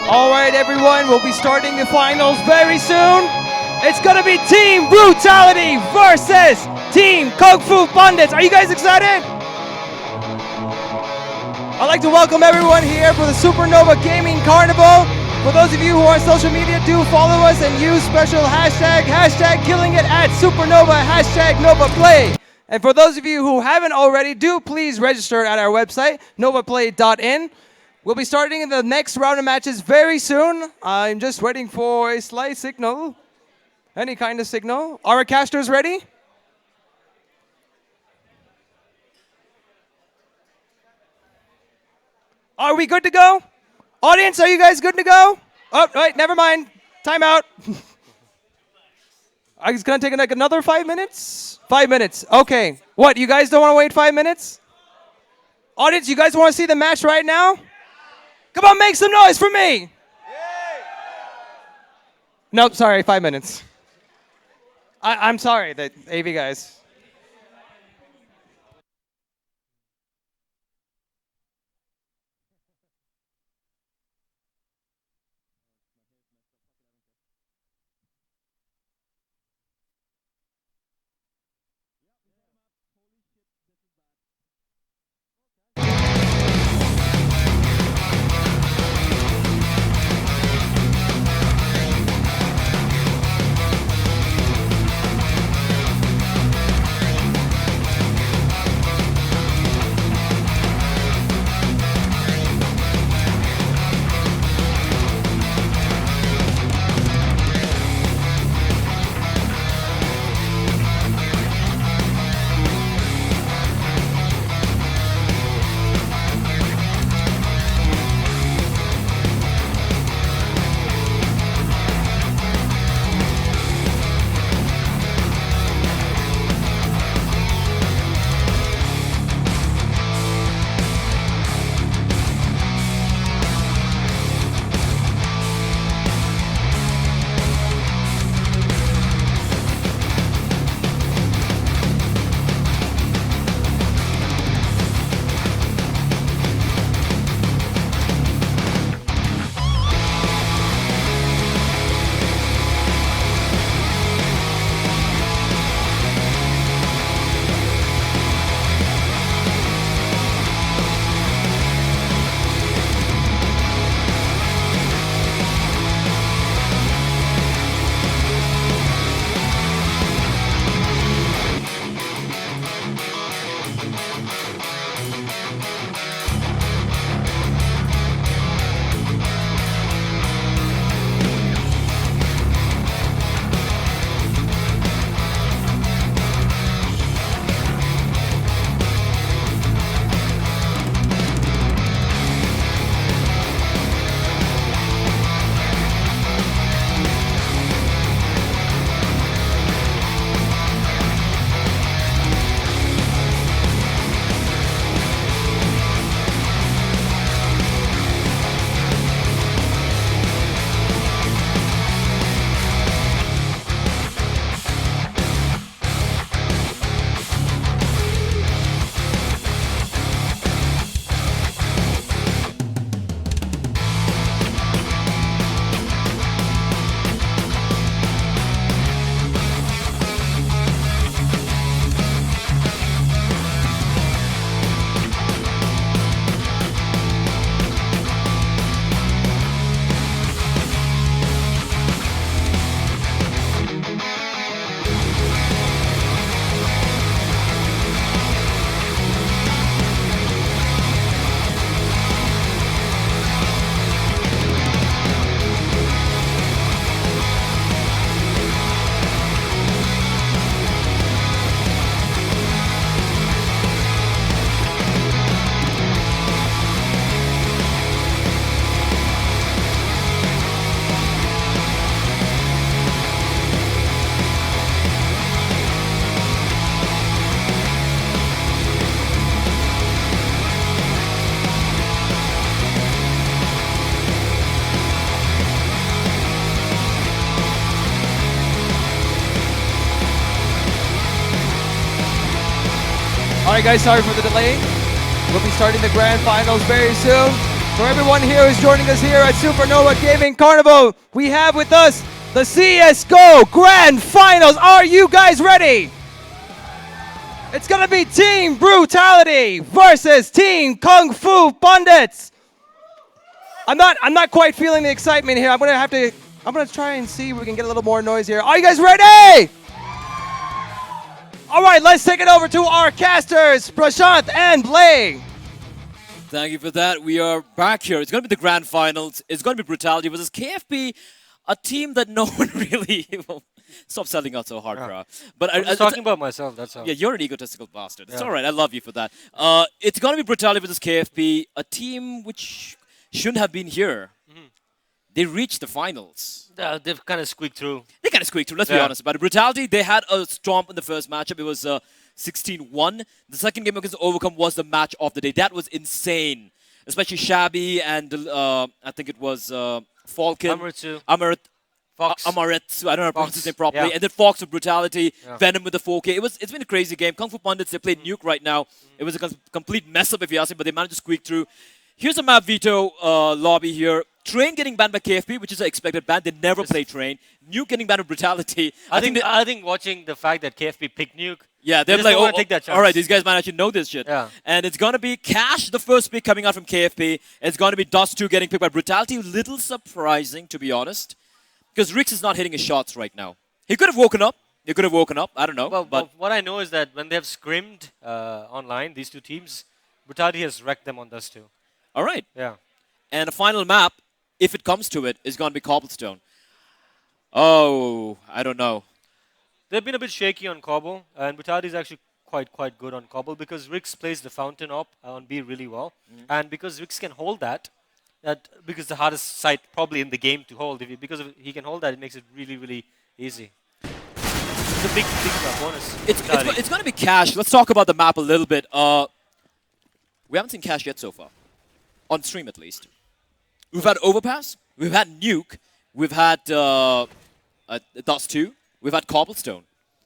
All right, everyone, we'll be starting the finals very soon. It's gonna be Team Brutality versus Team Kung Fu Bandits. Are you guys excited? I'd like to welcome everyone here for the Supernova Gaming Carnival. For those of you who are on social media, do follow us and use special hashtag killing it at Supernova, hashtag NovaPlay. And for those of you who haven't already, do please register at our website, novaplay.in. We'll be starting in the next round of matches very soon. I'm just waiting for a slight signal. Any kind of signal. Are our casters ready? Are we good to go? Audience, are you guys good to go? Oh, wait, never mind. Time out. It's gonna take like another 5 minutes? 5 minutes, okay. What, you guys don't wanna wait 5 minutes? Audience, you guys wanna see the match right now? Come on, make some noise for me. Nope, sorry, 5 minutes. I'm sorry, the AV guys. All right, guys, sorry for the delay. We'll be starting the grand finals very soon. For everyone here who's joining us here at Supernova Gaming Carnival, we have with us the CSGO Grand Finals. Are you guys ready? It's gonna be Team Brutality versus Team Kung Fu Pundits. I'm not quite feeling the excitement here. I'm gonna try and see if we can get a little more noise here. Are you guys ready? All right, let's take it over to our casters, Prashant and Blay. Thank you for that. We are back here. It's going to be the grand finals. It's going to be Brutality versus KFP, a team that no one really... Stop selling out so hard, bro. But I'm just talking about myself, that's all. Yeah, you're an egotistical bastard. It's all right. I love you for that. It's going to be Brutality versus KFP, a team which shouldn't have been here. They reached the finals. They've kind of squeaked through. They kind of squeaked through, let's be honest about it. Brutality, they had a stomp in the first matchup. It was 16-1. The second game against Overcome was the match of the day. That was insane. Especially Shabby and I think it was Falcon. Fox. Amaretsu, I don't know how to pronounce his name properly. Yeah. And then Fox with Brutality, Venom with the 4K. It's been a crazy game. Kung Fu Pundits, they played Nuke right now. It was a complete mess up if you ask me, but they managed to squeak through. Here's a map veto lobby here. Train getting banned by KFP, which is an expected ban. They never play Train. Nuke getting banned with Brutality. I think watching the fact that KFP picked Nuke. Yeah, they're just like, don't wanna take that chance. all right, these guys might actually know this shit. Yeah. And it's going to be Cash, the first pick coming out from KFP. It's going to be Dust 2 getting picked by Brutality. Little surprising, to be honest. Because Rix is not hitting his shots right now. He could have woken up. I don't know. Well, but what I know is that when they have scrimmed online, these two teams, Brutality has wrecked them on Dust 2. all right. Yeah. And a final map, if it comes to it, is going to be Cobblestone. Oh, I don't know. They've been a bit shaky on Cobble, and Brutality is actually quite good on Cobble because Rix plays the Fountain op on B really well. And because Rix can hold that because the hardest site probably in the game to hold, because he can hold that, it makes it really easy. It's a big bonus. It's going to be Cash. Let's talk about the map a little bit. We haven't seen Cash yet so far. On stream, at least. We've had Overpass. We've had Nuke. We've had Dust 2. We've had Cobblestone.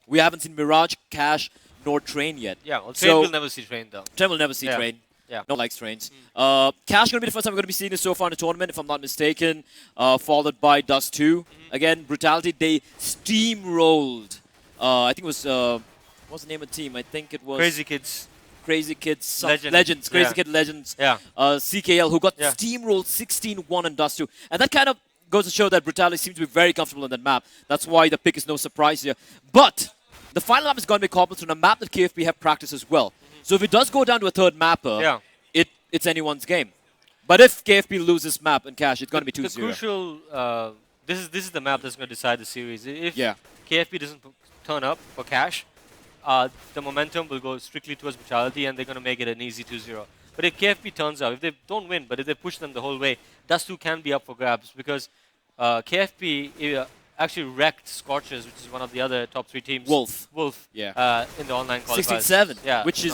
We haven't seen Mirage, Cash, nor Train yet. Yeah, well, Train will never see Train, though. Train will never see Train. Yeah. No likes Trains. Cash going to be the first time we're going to be seeing this so far in the tournament, if I'm not mistaken. Followed by Dust 2. Again, Brutality, they steamrolled. I think it was... what's the name of the team? I think it was... Crazy Kids Legends. Crazy Kid Legends. Yeah. CKL, who got steamrolled 16-1 in Dust 2. And that kind of goes to show that Brutality seems to be very comfortable on that map. That's why the pick is no surprise here. But the final map is going to be Cobblestone, a map that KFP have practiced as well. So if it does go down to a third mapper, it's anyone's game. But if KFP loses map and Cash, it's going to be 2-0. The crucial... this is the map that's going to decide the series. If KFP doesn't turn up for Cash, the momentum will go strictly towards Brutality and they're going to make it an easy 2-0. But if KFP turns out, if they don't win, but if they push them the whole way, Dust 2 can be up for grabs because KFP actually wrecked Scorchers, which is one of the other top 3 teams. Wolf. In the online qualifiers. 16-7, yeah, which is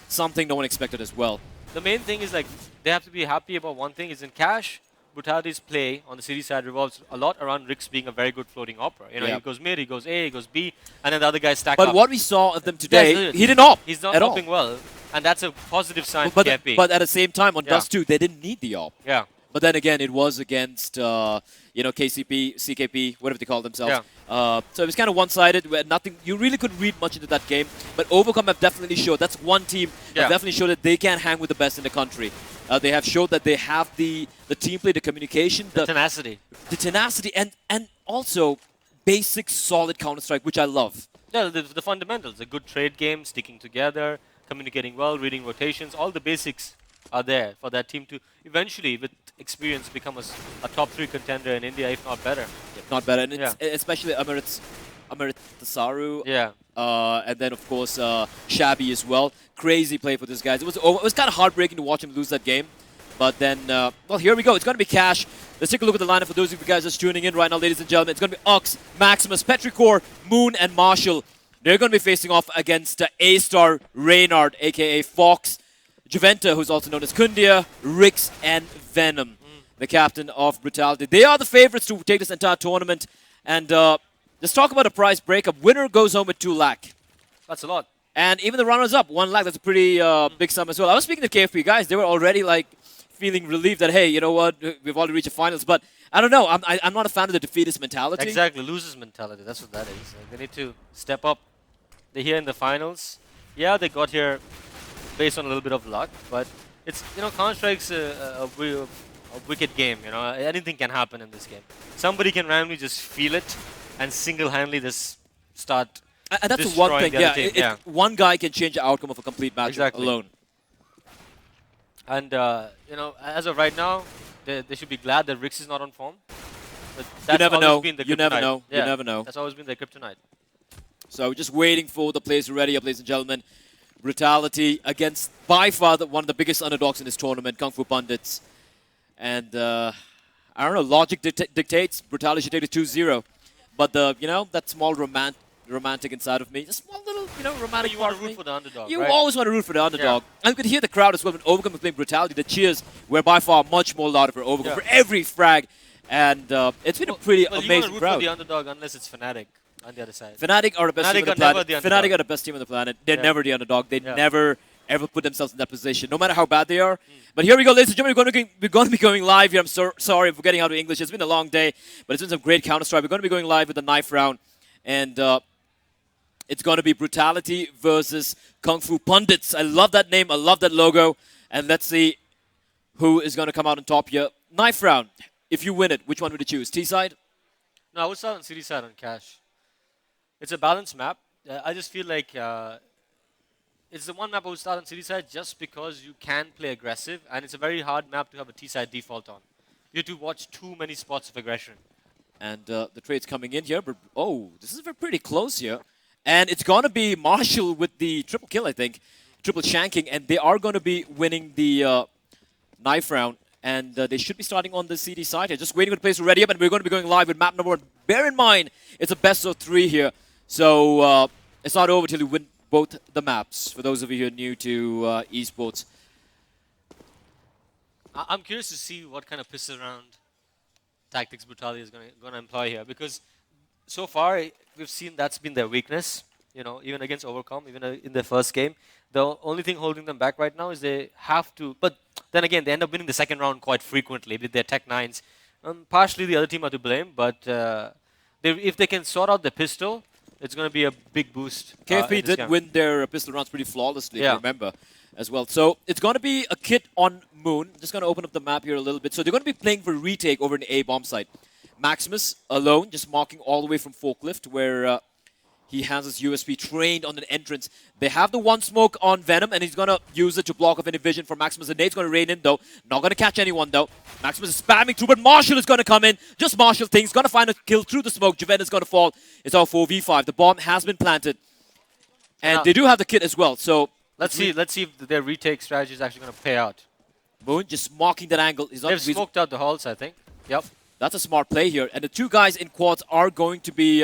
something no one expected as well. The main thing is like they have to be happy about one thing is in Cash, Brutality's play on the city side revolves a lot around Rix being a very good floating opera. You know, he goes mid, he goes A, he goes B, and then the other guys stack up. But what we saw of them today, he didn't op. He's not at opping well, and that's a positive sign for KFP. But at the same time, on Dust 2, they didn't need the op. Yeah. But then again, it was against, KCP, CKP, whatever they call themselves. Yeah. So it was kind of one-sided. Where nothing. You really couldn't read much into that game. But Overcome have definitely showed. That's one team that definitely showed that they can hang with the best in the country. They have showed that they have the team play, the communication, the tenacity. The tenacity, and also basic, solid Counter-Strike, which I love. Yeah, the fundamentals. A good trade game, sticking together, communicating well, reading rotations. All the basics are there for that team to eventually, with experience, become a top 3 contender in India, if not better. If not better. And it's especially Amarithasaru. Yeah. And then, of course, Shabby as well. Crazy play for these guys. It was kind of heartbreaking to watch him lose that game. But then, well, here we go. It's going to be Cash. Let's take a look at the lineup for those of you guys just tuning in right now, ladies and gentlemen. It's going to be Ox, Maximus, Petrichor, Moon, and Marshall. They're going to be facing off against A-Star, Reynard, a.k.a. Fox, Juventa, who's also known as Kundia, Rix, and Venom, the captain of Brutality. They are the favorites to take this entire tournament. And let's talk about a prize breakup. Winner goes home with 2 lakh. That's a lot. And even the runners-up, 1 lakh. That's a pretty big sum as well. I was speaking to KFP guys. They were already like feeling relieved that, hey, you know what, we've already reached the finals. But I don't know. I'm not a fan of the defeatist mentality. Exactly, losers mentality. That's what that is. Like, they need to step up. They're here in the finals. Yeah, they got here based on a little bit of luck, but it's, you know, Counter-Strike's a wicked game. You know, anything can happen in this game. Somebody can randomly just feel it and single-handedly just start. And that's the one thing. The Yeah, one guy can change the outcome of a complete match alone. And you know, as of right now, they should be glad that Rix is not on form. But that's You never know. been the You never kryptonite. know. Yeah, You never know. That's always been their kryptonite. So just waiting for the players to ready up, ladies and gentlemen. Brutality against by far one of the biggest underdogs in this tournament, Kung Fu Pundits. And I don't know, logic dictates Brutality should take it 2-0. But you know, that small romantic inside of me, a small little, you know, romantic. You want to root for the underdog. You right? always want to root for the underdog. And you could hear the crowd as well when Overcome was playing Brutality. The cheers were by far much more louder for Overcome for every frag. And it's been a pretty amazing you want to root crowd. for the underdog unless it's Fnatic on the other side. Fnatic are the best team on the planet. The Fnatic are the best team on the planet. They're never the underdog. They never ever put themselves in that position, no matter how bad they are. But here we go, ladies and gentlemen. We're going to be going live here. I'm sorry for getting out of English. It's been a long day, but it's been some great Counter-Strike. We're going to be going live with the knife round. And it's going to be Brutality versus Kung Fu Pundits. I love that name. I love that logo. And let's see who is going to come out on top here. Knife round. If you win it, which one would you choose? T-side? No, I would start on CD side on Cash. It's a balanced map. I just feel like it's the one map I would start on CD side just because you can play aggressive, and it's a very hard map to have a T side default on. You have to watch too many spots of aggression. And the trade's coming in here. But, oh, this is pretty close here. And it's going to be Marshall with the triple kill, I think. Triple shanking. And they are going to be winning the knife round. And they should be starting on the CD side here. Just waiting for the players to ready up. And we're going to be going live with map number 1. Bear in mind, it's a best of 3 here. So it's not over till you win both the maps. For those of you who are new to esports. I'm curious to see what kind of piss around tactics Brutality is going to employ here, because so far we've seen that's been their weakness. You know, even against Overcome, even in their first game, the only thing holding them back right now is they have to. But then again, they end up winning the second round quite frequently with their Tech 9s. Partially the other team are to blame, but if they can sort out the pistol, it's going to be a big boost. KFP did win their pistol rounds pretty flawlessly, if you remember, as well. So it's going to be a kit on Moon. Just going to open up the map here a little bit. So they're going to be playing for retake over an A bomb site. Maximus alone, just marking all the way from Forklift, where he has his USP trained on an entrance. They have the one smoke on Venom, and he's going to use it to block off any vision for Maximus. The nade's going to rain in, though. Not going to catch anyone, though. Maximus is spamming through, but Marshall is going to come in. Just Marshall things. Going to find a kill through the smoke. Javen is going to fall. It's our 4v5. The bomb has been planted. And they do have the kit as well, so... Let's see if their retake strategy is actually going to pay out. Moon just marking that angle. They've smoked out the halls, I think. Yep. That's a smart play here. And the two guys in quads are going to be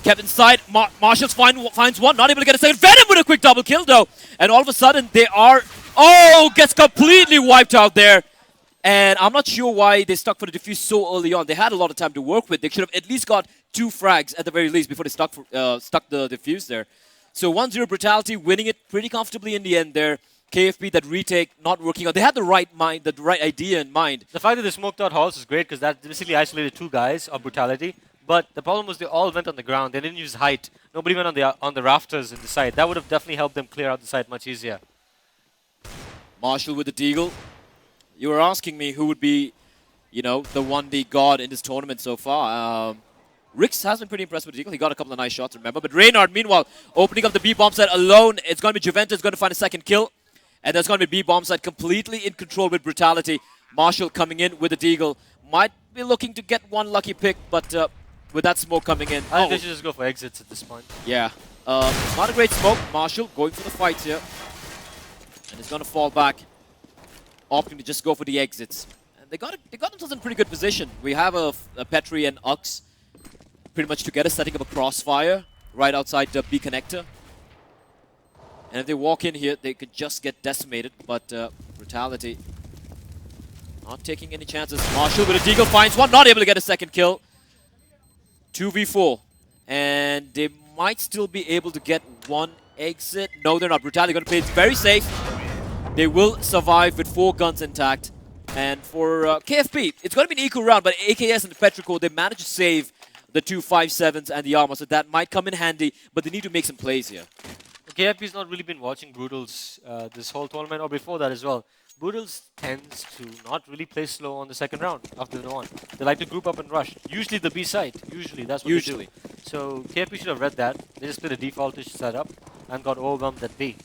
kept inside. Marshall finds one, not able to get a second. Venom with a quick double kill, though. And all of a sudden, they are... Oh, gets completely wiped out there. And I'm not sure why they stuck for the defuse so early on. They had a lot of time to work with. They should have at least got 2 frags at the very least before they stuck the defuse there. So 1-0 Brutality, winning it pretty comfortably in the end there. KFP, that retake, not working out. They had the right idea in mind. The fact that they smoked out halls is great because that basically isolated 2 guys of Brutality. But the problem was they all went on the ground. They didn't use height. Nobody went on the rafters in the side. That would have definitely helped them clear out the side much easier. Marshall with the deagle. You were asking me who would be, you know, the 1D god in this tournament so far. Rix has been pretty impressed with the deagle. He got a couple of nice shots, remember. But Reynard, meanwhile, opening up the B-bomb side alone. It's going to be Juventus going to find a second kill. And there's going to be B-bomb side completely in control with Brutality. Marshall coming in with the deagle. Might be looking to get one lucky pick, but with that smoke coming in... I think they should just go for exits at this point. Yeah. Not a great smoke. Marshall going for the fights here. And he's going to fall back, opting to just go for the exits. And they got themselves in a pretty good position. We have a Petri and Ux pretty much together, setting up a crossfire right outside the B connector. And if they walk in here, they could just get decimated. But Brutality not taking any chances. Marshall with a deagle finds one, not able to get a second kill. 2v4. And they might still be able to get one exit. No, they're not. Brutality going to play it very safe. They will survive with 4 guns intact. And for KFP, it's going to be an equal round, but AKS and Petrico, they managed to save the 2 5-7s and the armor, so that might come in handy, but they need to make some plays here. KFP's not really been watching Brutals this whole tournament, or before that as well. Brutals tends to not really play slow on the second round after they won. They like to group up and rush. Usually the B side. Usually that's what they do. So KFP should have read that. They just played a defaultish setup and got overwhelmed at B.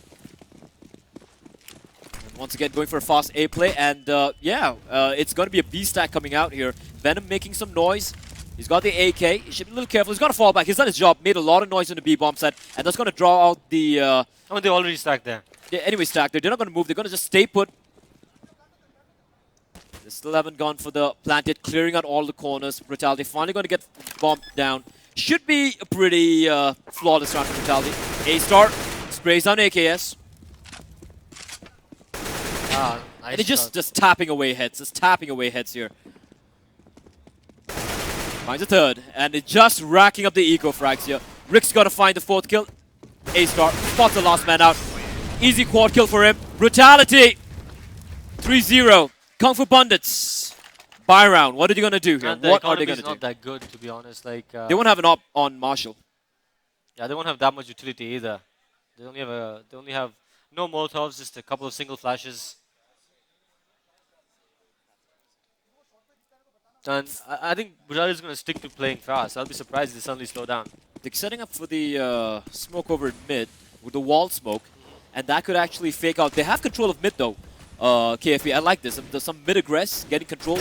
And once again, going for a fast A play, and it's going to be a B stack coming out here. Venom making some noise. He's got the AK. He should be a little careful. He's got to fall back. He's done his job. Made a lot of noise in the B bomb set, and that's going to draw out the. I mean, they already stacked there. Yeah, anyway, stacked there. They're not going to move. They're going to just stay put. They still haven't gone for the planted, clearing out all the corners. Brutality finally going to get bombed down. Should be a pretty flawless round for Brutality. A-Star sprays down AKS. Nice And he's just tapping away heads. Just tapping away heads here. Finds a third. And it's just racking up the eco frags here. Rick's got to find the fourth kill. A-Star spots the last man out. Easy quad kill for him. Brutality. 3-0. Kung Fu Pundits. Buy round. What are they going to do here? What are they going to do? Not that good, to be honest. Like they won't have an op on Marshall. Yeah, they won't have that much utility either. They only have no Molotovs, just a couple of single flashes. And I think Brutality is going to stick to playing fast. I'll be surprised if they suddenly slow down. They're setting up for the smoke over in mid with the wall smoke, and that could actually fake out. They have control of mid though. KFP, I like this. There's some mid-aggress, getting control,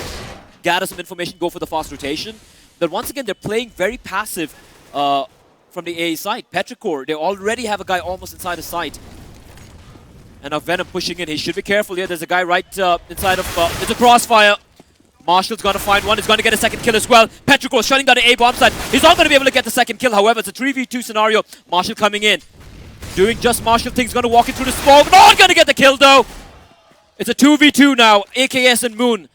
gather some information, go for the fast rotation. But once again, they're playing very passive from the A side. Petrichor, they already have a guy almost inside the site. And now Venom pushing in. He should be careful here. There's a guy right inside of... it's a crossfire. Marshall's going to find one. He's going to get a second kill as well. Petrichor shutting down the A bomb side. He's not going to be able to get the second kill. However, it's a 3v2 scenario. Marshall coming in. Doing just Marshall things. Going to walk in through the smoke. Not going to get the kill though. It's a 2v2 now, AKS and Moon.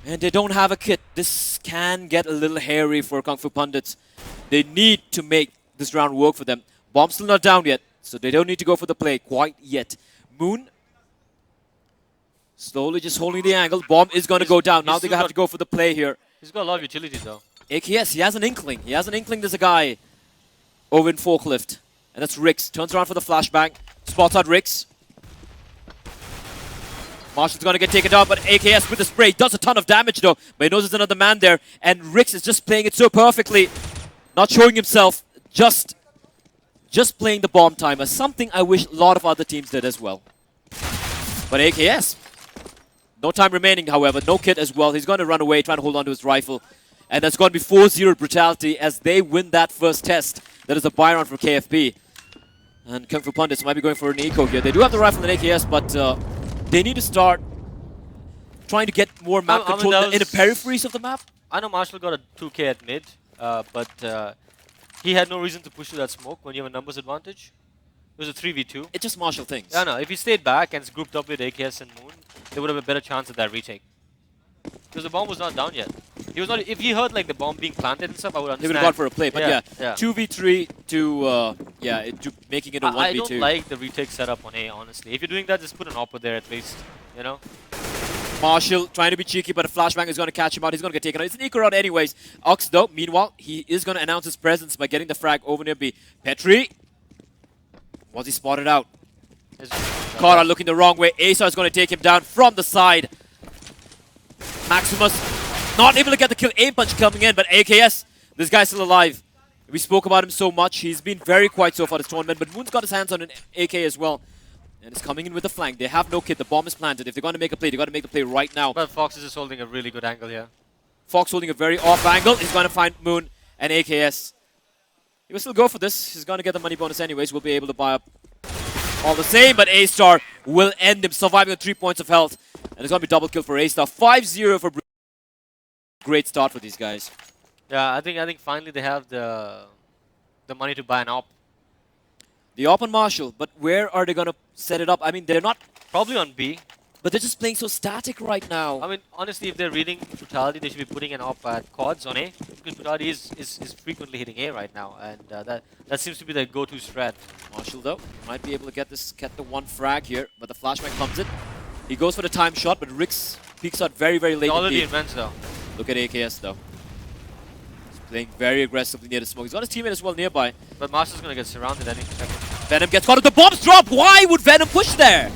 And they don't have a kit. This can get a little hairy for Kung Fu Pundits. They need to make this round work for them. Bomb's still not down yet, so they don't need to go for the play quite yet. Moon slowly just holding the angle. Bomb is going to go down. Now they have to go for the play here. He's got a lot of utility though. AKS, he has an inkling. He has an inkling there's a guy over in Forklift. And that's Rix. Turns around for the flashbang. Spots out Rix. Marshall's going to get taken down, but AKS with the spray does a ton of damage though. But he knows there's another man there, and Rix is just playing it so perfectly. Not showing himself, just playing the bomb timer. Something I wish a lot of other teams did as well. But AKS, no time remaining however, no kit as well. He's going to run away, trying to hold on to his rifle. And that's going to be 4-0 Brutality as they win that first test. That is a buy round for KFP. And Kung Fu Pundits might be going for an eco here. They do have the rifle and AKS, but... they need to start trying to get more map control in the peripheries of the map. I know Marshall got a 2k at mid, but he had no reason to push to that smoke when you have a numbers advantage. It was a 3v2. It's just Marshall things. Yeah, no, if he stayed back and grouped up with AKS and Moon, they would have a better chance at that retake. Because the bomb was not down yet. He was not. If he heard like the bomb being planted and stuff, I would understand. He would have gone for a play, but yeah. 2v3 to making it a 1v2. I don't like the retake setup on A, honestly. If you're doing that, just put an oppo there at least, you know? Marshall trying to be cheeky, but a flashbang is going to catch him out. He's going to get taken out. It's an eco round anyways. Ox, though, meanwhile, he is going to announce his presence by getting the frag over near B. Petri. Was he spotted out? Kara looking the wrong way. Asa is going to take him down from the side. Maximus not able to get the kill. Aim punch coming in, but AKS, this guy's still alive. We spoke about him so much. He's been very quiet so far this tournament, but Moon's got his hands on an AK as well. And it's coming in with the flank. They have no kit. The bomb is planted. If they're going to make a play, they've got to make the play right now. But Fox is just holding a really good angle here. Fox holding a very off angle. He's going to find Moon and AKS. He will still go for this. He's going to get the money bonus anyways. We'll be able to buy up all the same, but A-Star will end him, surviving on 3 points of health. And it's going to be double kill for A-Star. 5-0 for great start for these guys. Yeah, I think finally they have the money to buy an op. The op on Marshall, but where are they going to set it up? I mean, they're not... Probably on B. But they're just playing so static right now. I mean, honestly, if they're reading Brutality, they should be putting an op at quads on A. Because Brutality is frequently hitting A right now. And that seems to be their go-to strat. Marshall, though, might be able to get the one frag here. But the flashback comes in. He goes for the time shot, but Rix peeks out very, very late Already indeed. invents though. Look at AKS though. He's playing very aggressively near the smoke. He's got his teammate as well nearby. But Master's gonna get surrounded any second. Venom gets caught with the bombs drop. Why would Venom push there?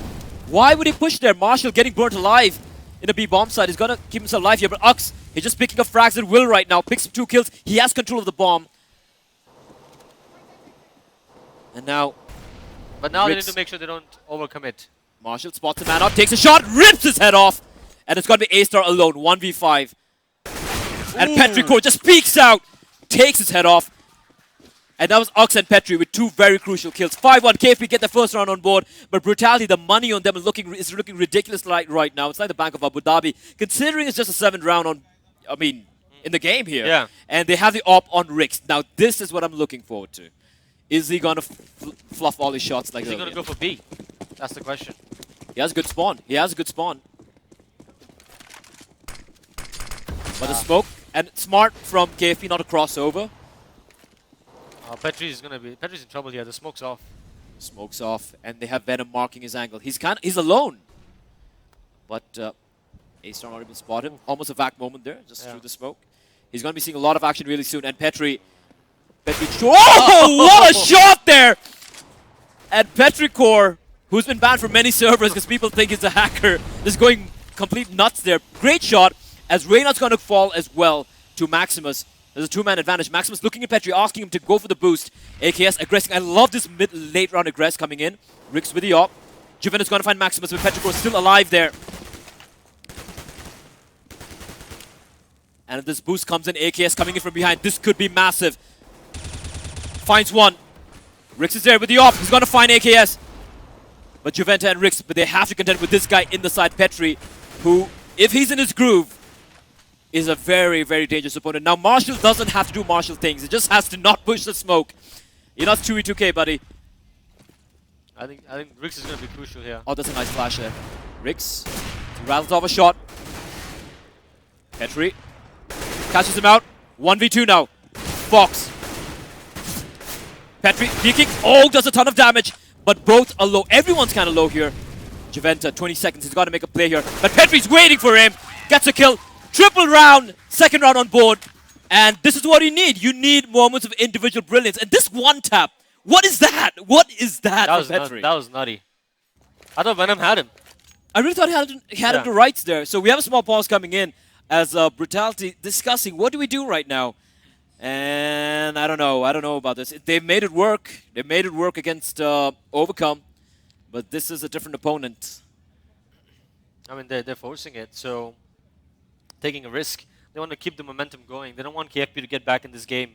Why would he push there? Marshall getting burnt alive in the B bomb side. He's gonna keep himself alive here, but Ux, he's just picking up frags at will right now. Picks up 2 kills. He has control of the bomb. And now, But now they need Ricks. to make sure they don't overcommit. Marshall spots a man out, takes a shot, rips his head off, and it's gonna be A-Star alone, 1v5. And Petrichor just peeks out, takes his head off. And that was Ux and Petri with 2 very crucial kills. 5-1, KFP get the first round on board, but Brutality, the money on them is looking ridiculous right now. It's like the Bank of Abu Dhabi, considering it's just a 7th round on, in the game here. Yeah. And they have the op on Rix. Now this is what I'm looking forward to. Is he gonna fluff all his shots like Is he earlier? gonna go for B? That's the question. He has a good spawn. He has a good spawn. But the smoke, and smart from KFP not to cross over. Petri's in trouble here. The smoke's off. Smoke's off, and they have Venom marking his angle. He's alone. But A-Star not able to spot him. Almost a vac moment there, just through the smoke. He's gonna be seeing a lot of action really soon. And Petri, oh, what a shot there! And Petrichor, who's been banned from many servers because people think he's a hacker, is going complete nuts there. Great shot, as Reynard's going to fall as well to Maximus. There's a 2-man advantage. Maximus looking at Petri, asking him to go for the boost. AKS aggressing. I love this late round aggress coming in. Rix with the op. Juventus going to find Maximus, but Petrichor still alive there. And if this boost comes in, AKS coming in from behind, this could be massive. Finds one. Rix is there with the op. He's going to find AKS. But Juventa and Rix, but they have to contend with this guy in the side, Petri, who, if he's in his groove, is a very, very dangerous opponent. Now, Marshall doesn't have to do Marshall things. He just has to not push the smoke. You're not 2v2k, buddy. I think Rix is going to be crucial here. Oh, that's a nice flash there. Rix rattles off a shot. Petri catches him out. 1v2 now. Fox. Petri peeking. Oh, does a ton of damage. But both are low. Everyone's kind of low here. Juventa, 20 seconds. He's got to make a play here. But Petri's waiting for him. Gets a kill. Triple round. 2nd round on board. And this is what you need. You need moments of individual brilliance. And this one tap. What is that? What is that for Petri? That was nutty. I thought Venom had him. I really thought he had him to rights there. So we have a small pause coming in as Brutality discussing what do we do right now. And I don't know about this. They made it work. They made it work against Overcome. But this is a different opponent. I mean, they're forcing it, so taking a risk. They want to keep the momentum going. They don't want KFP to get back in this game.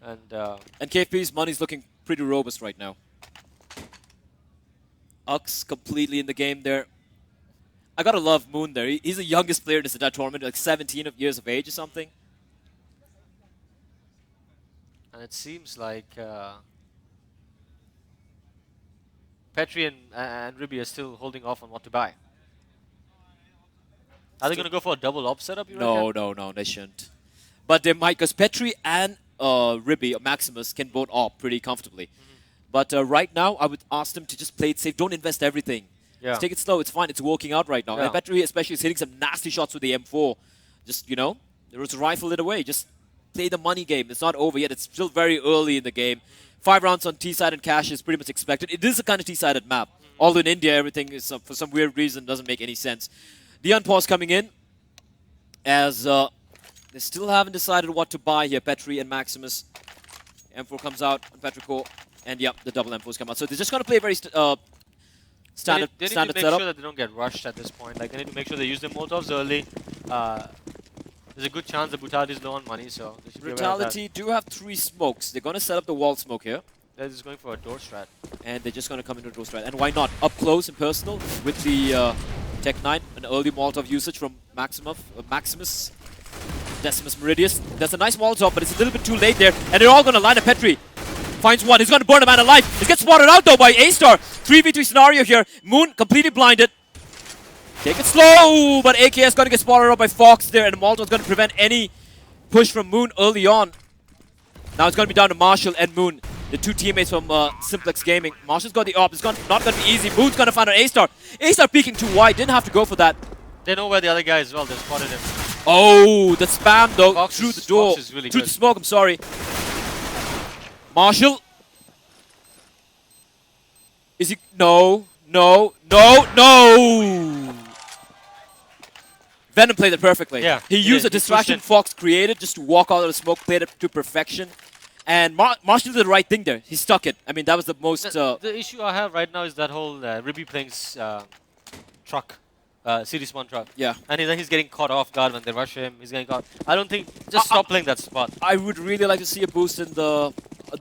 And KFP's money's looking pretty robust right now. Ux completely in the game there. I gotta love Moon there. He's the youngest player in this entire tournament, like 17 years of age or something. And it seems like Petri and Ribby are still holding off on what to buy. Are they going to go for a double op setup? No, they shouldn't. But they might, because Petri and Ribby, Maximus, can both op pretty comfortably. But right now, I would ask them to just play it safe. Don't invest everything. Yeah. Just take it slow. It's fine. It's working out right now. Yeah. And Petri especially is hitting some nasty shots with the M4. Just, there was a rifle it away. Just play the money game. It's not over yet. It's still very early in the game. 5 rounds on T-side and cash is pretty much expected. It is a kind of T-sided map. Although in India, everything is for some weird reason doesn't make any sense. The unpause coming in as they still haven't decided what to buy here. Petri and Maximus. M4 comes out on Petrichor. And yep, the double M4s come out. So they're just going to play a very standard setup. They need to make sure that they don't get rushed at this point. Like, they need to make sure they use their Molotovs early. There's a good chance that Brutality is low on money, so they should be aware of that. Brutality do have 3 smokes. They're going to set up the wall smoke here. They're just going for a door strat. And they're just going to come into a door strat. And why not? Up close and personal with the Tech 9. An early Molotov usage from Maximus. Decimus Meridius. There's a nice Molotov, but it's a little bit too late there. And they're all going to line up. Petri finds one. He's going to burn a man alive. He gets spotted out, though, by A-Star. 3v3 scenario here. Moon completely blinded. Take it slow, but AKS going to get spotted out by Fox there, and Molotov's going to prevent any push from Moon early on. Now it's going to be down to Marshall and Moon, the 2 teammates from Simplex Gaming. Marshall's got the op. It's not going to be easy. Moon's going to find an A-Star. A-Star peeking too wide. Didn't have to go for that. They know where the other guy is as well. They spotted him. Oh, the spam though through the door, Fox is really through good. the smoke. I'm sorry. Marshall. Is he? No, no, no, no. Venom played it perfectly. Yeah, he used a distraction Fox created just to walk out of the smoke, played it to perfection. And Marshall did the right thing there. He stuck it. I mean, that was the most... The issue I have right now is that whole Ribby playing truck, Series 1 truck. Yeah. And then he's getting caught off guard when they rush him. He's getting caught. I don't think... Just stop playing that spot. I would really like to see a boost in the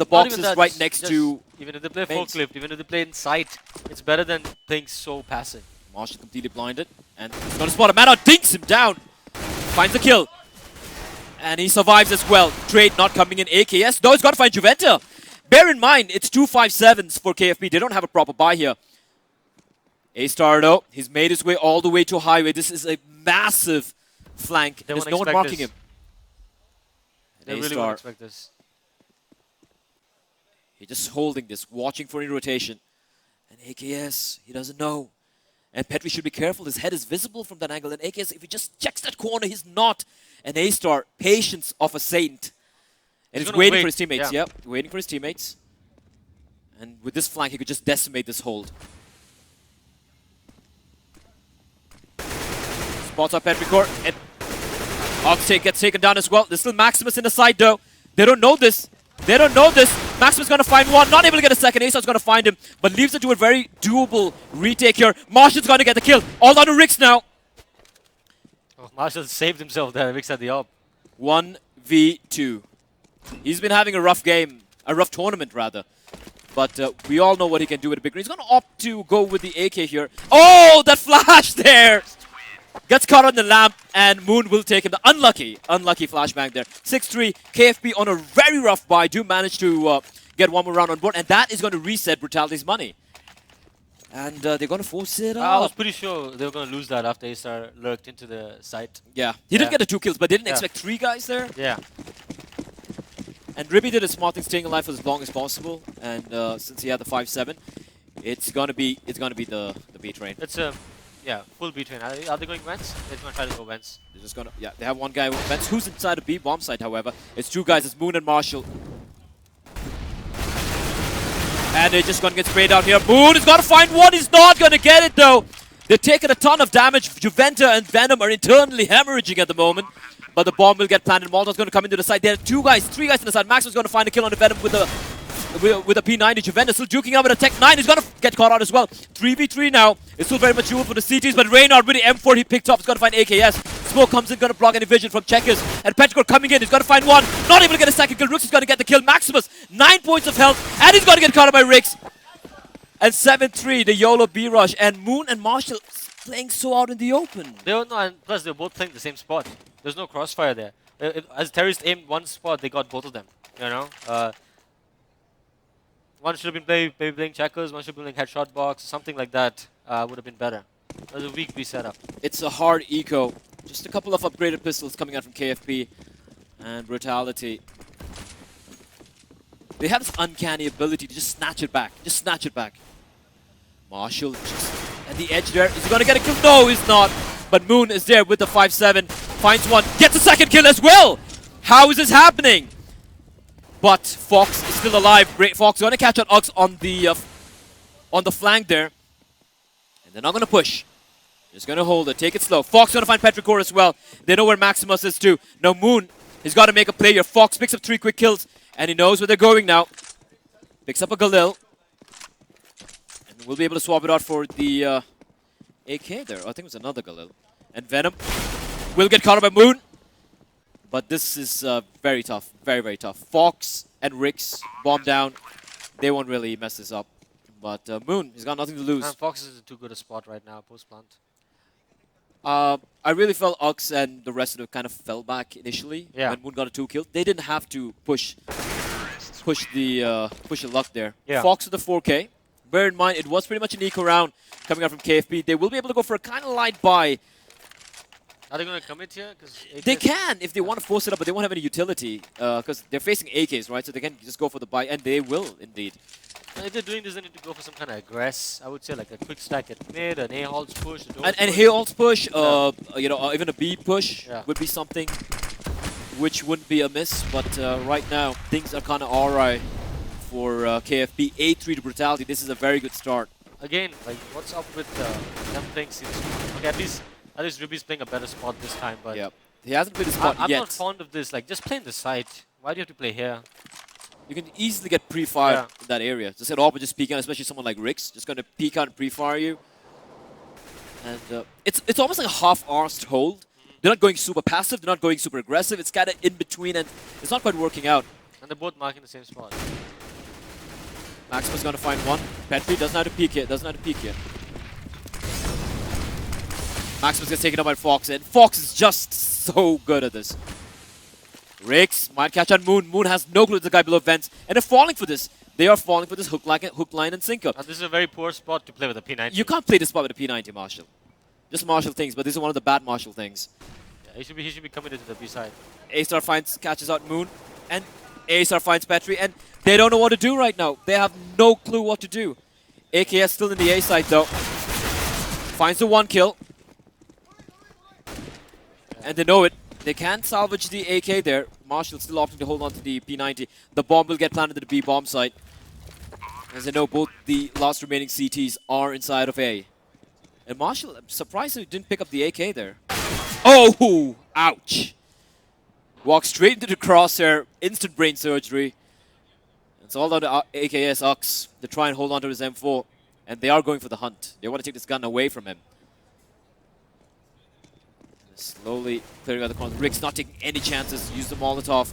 boxes that, right next to... Even if they play full clip, even if they play in sight, it's better than playing so passive. Marshall completely blinded. And he's going to spot a man out, dinks him down. Finds the kill. And he survives as well. Trade not coming in. AKS, though, he's got to find Juventa. Bear in mind, it's 257s for KFP. They don't have a proper buy here. A-Star, though, he's made his way all the way to highway. This is a massive flank. There's no one marking him. They really won't expect this. He's just holding this, watching for any rotation. And AKS, he doesn't know. And Petri should be careful. His head is visible from that angle. And AKS, if he just checks that corner, he's not. An A-Star, patience of a saint. And he's waiting for his teammates. Yeah. Yep, waiting for his teammates. And with this flank, he could just decimate this hold. Spots up Petrichor. And Oxtake gets taken down as well. There's still Maximus in the side, though. They don't know this. They don't know this. Maximus going to find one. Not able to get a second. A-Star's going to find him. But leaves it to a very doable retake here. Marshall's going to get the kill. All down to Rix now. Oh, Marshall saved himself there. Rix at the op. 1v2. He's been having a rough game. A rough tournament, rather. But we all know what he can do with a big green. He's going to opt to go with the AK here. Oh, that flash there! Gets caught on the lamp, and Moon will take him. The unlucky flashbang there. 6-3, KFP on a very rough buy. Do manage to get one more round on board, and that is going to reset Brutality's money. And they're going to force it up. I was pretty sure they were going to lose that after A-Star lurked into the site. Yeah, he did get the 2 kills, but didn't expect 3 guys there. Yeah. And Ribby did a smart thing, staying alive for as long as possible. And since he had the 5-7, it's gonna be the B train. It's a full B train. Are they going vents? They're gonna try to go vents. They're just gonna they have one guy with vents. Who's inside the B bomb site, however? It's 2 guys. It's Moon and Marshall. And they're just gonna get sprayed out here. Moon is gonna find one. He's not gonna get it though. They're taking a ton of damage. Juventa and Venom are internally hemorrhaging at the moment. But the bomb will get planted. Molotow's going to come into the side. There are 3 guys on the side. Max is going to find a kill on the Venom with a P90. Juventa still duking out with a Tech 9. He's going to get caught out as well. 3v3 now. It's still very much duel for the CTs, but Reynard with the M4 he picked up. He's going to find AKS. Smoke comes in, going to block any vision from Checkers. And Petrichor coming in. He's going to find one. Not able to get a second kill. Rix is going to get the kill. Maximus, 9 points of health. And he's going to get caught out by Rix. And 7-3, the YOLO B-Rush. And Moon and Marshall playing so out in the open. They don't know, and plus they're both playing the same spot. There's no crossfire there. As terrorists aimed one spot, they got both of them. You know, one should have been playing checkers. One should have been playing headshot box. Something like that would have been better. It was a weak B setup. It's a hard eco. Just a couple of upgraded pistols coming out from KFP and Brutality. They have this uncanny ability to just snatch it back. Just snatch it back. Marshall just at the edge there. Is he going to get a kill? No, he's not. But Moon is there with the 5-7. Finds one. Gets a second kill as well. How is this happening? But Fox is still alive. Fox going to catch out Ux on the flank there. And they're not going to push. Just going to hold it. Take it slow. Fox going to find Petrichor as well. They know where Maximus is too. Now Moon, he's got to make a play here. Fox picks up 3 quick kills. And he knows where they're going now. Picks up a Galil. We'll be able to swap it out for the AK there. Oh, I think it was another Galil. And Venom will get caught by Moon. But this is very tough. Very, very tough. Fox and Rix bomb down. They won't really mess this up. But Moon, he's got nothing to lose. Fox is in too good a spot right now, post-plant. I really felt Ux and the rest of them kind of fell back initially when Moon got a 2 kill. They didn't have to push the luck there. Yeah. Fox with the 4K. Bear in mind, it was pretty much an eco round coming out from KFP. They will be able to go for a kind of light buy. Are they going to commit here? They can if they want to force it up, but they won't have any utility because they're facing AKs, right? So they can just go for the buy, and they will indeed. If they're doing this, they need to go for some kind of aggress. I would say like a quick stack at mid, an A halts push, a door And push. here also push, you know, even a B push Yeah. would be something which wouldn't be a miss. But right now, things are kind of alright for KFP. 8-3 to Brutality. This is a very good start. Again, like what's up with them playing series 1? Okay, at least Ruby's playing a better spot this time, but Yeah, he hasn't played the spot I'm yet. not fond of this. Like, just play in the side. Why do you have to play here? You can easily get pre-fired in that area. Just head off and just peek out, especially someone like Rix. Just going to peek out and pre-fire you. And it's almost like a half-arsed hold. They're not going super passive, they're not going super aggressive. It's kind of in between, and it's not quite working out. And they're both marking the same spot. Maximus going to find one. Petri doesn't have to peek yet, doesn't have to peek yet. Maximus gets taken up by Fox, and Fox is just so good at this. Rix might catch on Moon. Moon has no clue the guy below vents, and they're falling for this. They are falling for this hook line, and sinker. And this is a very poor spot to play with a P90. You can't play this spot with a P90, Marshall. Just Marshall things, but this is one of the bad Marshall things. Yeah, he should be committed to the B side. A-Star catches out Moon, and A-Star finds Petri, and they don't know what to do right now. They have no clue what to do. AKS still in the A side though. Finds the 1 kill. And they know it. They can't salvage the AK there. Marshall still opting to hold on to the P90. The bomb will get planted at the B bomb site. As they know, both the last remaining CTs are inside of A. And Marshall, I'm surprised he didn't pick up the AK there. Oh! Ouch! Walks straight into the crosshair. Instant brain surgery. It's all down to AKS Ux to try and hold on to his M4. And they are going for the hunt. They want to take this gun away from him. Slowly clearing out the corner. Rick's not taking any chances. Use the Molotov.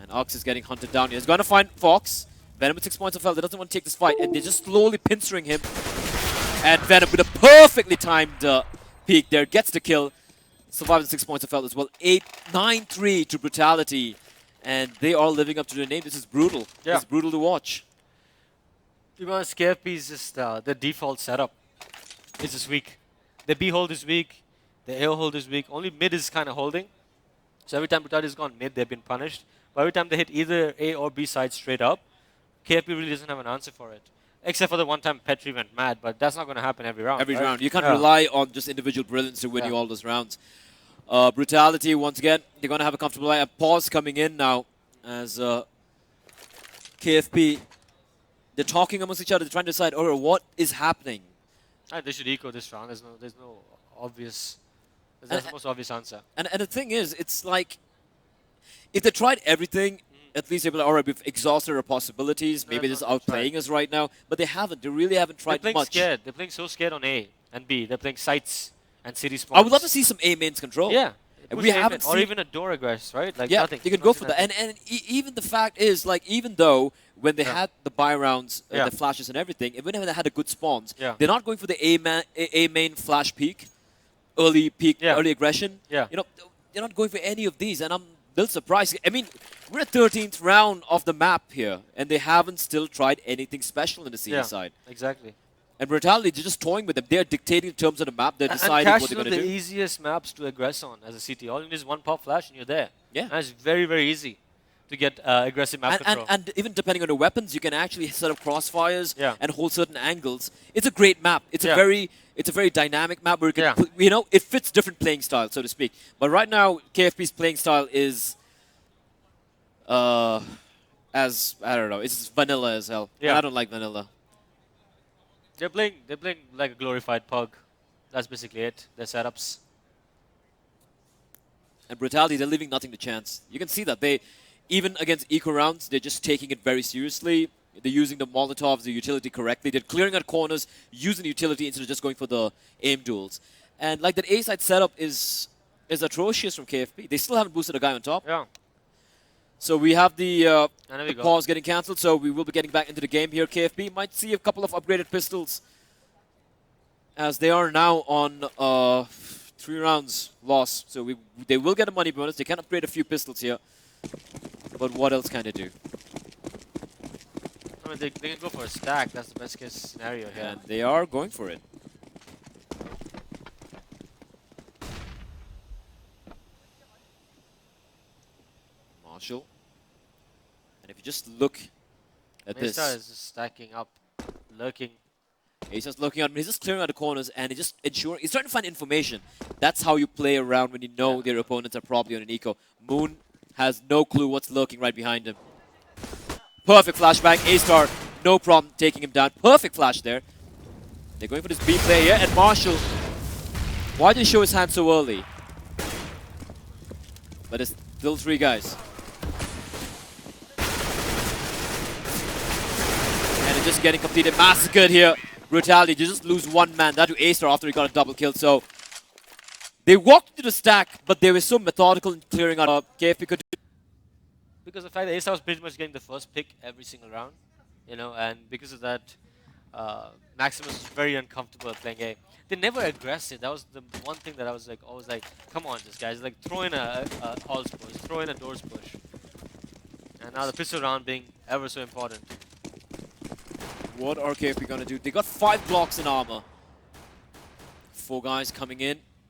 And Ux is getting hunted down. He's going to find Fox. Venom with 6 points of health. He doesn't want to take this fight. And they're just slowly pincering him. And Venom with a perfectly timed peek there. Gets the kill. Survives 6 points of health as well. 9-3 to Brutality. And they are living up to their name. This is brutal. Yeah. It's brutal to watch. To be honest, KFP is just the default setup. It's just weak. The B hold is weak. The A hold is weak. Only mid is kind of holding. So every time Brutality has gone mid, they've been punished. But every time they hit either A or B side straight up, KFP really doesn't have an answer for it. Except for the one time Petri went mad, but that's not going to happen every round. Every right? round. You can't rely on just individual brilliance to win you all those rounds. Brutality, once again, they're going to have a comfortable a pause coming in now as KFP, they're talking amongst each other. They're trying to decide, oh, what is happening? They should eco this round. There's no obvious. That's the most obvious answer. And the thing is, it's like, if they tried everything, at least they'll be like, all right, we've exhausted our possibilities. Maybe this is outplaying us right now. But they haven't. They really haven't tried They're playing much. scared. They're playing so scared on A and B. They're playing sites and city spawns. I would love to see some A mains control. Yeah. And we haven't or seen, even a door aggress, right? Like yeah, nothing. you can go for that. And even the fact is, like, even though when they had the buy rounds, the flashes and everything, even when they had a good spawns, they're not going for the A main flash peak, early aggression. Yeah. You know, they're not going for any of these, and I'm a little surprised. I mean, we're at 13th round of the map here, and they haven't still tried anything special in the CE side. Exactly. And Brutality, they're just toying with them. They're dictating the terms of the map. They're deciding and what they're going to do. the easiest maps to aggress on as a CT. All you need is one pop flash and you're there. Yeah. And it's very, very easy to get aggressive map control. And even depending on the weapons, you can actually set up crossfires and hold certain angles. It's a great map. It's a very dynamic map where you can, you know, it fits different playing styles, so to speak. But right now, KFP's playing style is, as I don't know, it's vanilla as hell. Yeah. And I don't like vanilla. They're playing like a glorified pug. That's basically it. Their setups. And Brutality, they're leaving nothing to chance. You can see that they, even against eco rounds, they're just taking it very seriously. They're using the Molotovs, the utility correctly. They're clearing out corners, using the utility instead of just going for the aim duels. And like that A-side setup is atrocious from KFP. They still haven't boosted a guy on top. Yeah. So we have the pause getting cancelled, so we will be getting back into the game here. KFP might see a couple of upgraded pistols as they are now on 3 rounds loss. So they will get a money bonus. They can upgrade a few pistols here. But what else can they do? I mean, they can go for a stack. That's the best case scenario here. And they are going for it. Marshall. And if you just look at Mesa this. is just stacking up, lurking. He's just looking out, he's just clearing out the corners and he's just ensuring, he's trying to find information. That's how you play around when you know their opponents are probably on an eco. Moon has no clue what's lurking right behind him. Perfect flashbang, A-Star, no problem taking him down. Perfect flash there. They're going for this B play here, and Marshall, why did he show his hand so early? But it's still 3 guys. And it's just getting completely massacred here. Brutality, you just lose 1 man. That to A-Star after he got a double kill. So they walked into the stack, but they were so methodical in clearing out. KFP could do. Because of the fact that A-Star was pretty much getting the first pick every single round, you know, and because of that, Maximus was very uncomfortable at playing A. They never aggressive. That was the one thing that I was like, always like, come on, this guy's like throw in a halls push, throw in a doors push, and now the pistol round being ever so important. What are KFP gonna do? They got 5 blocks in armor. 4 guys coming in.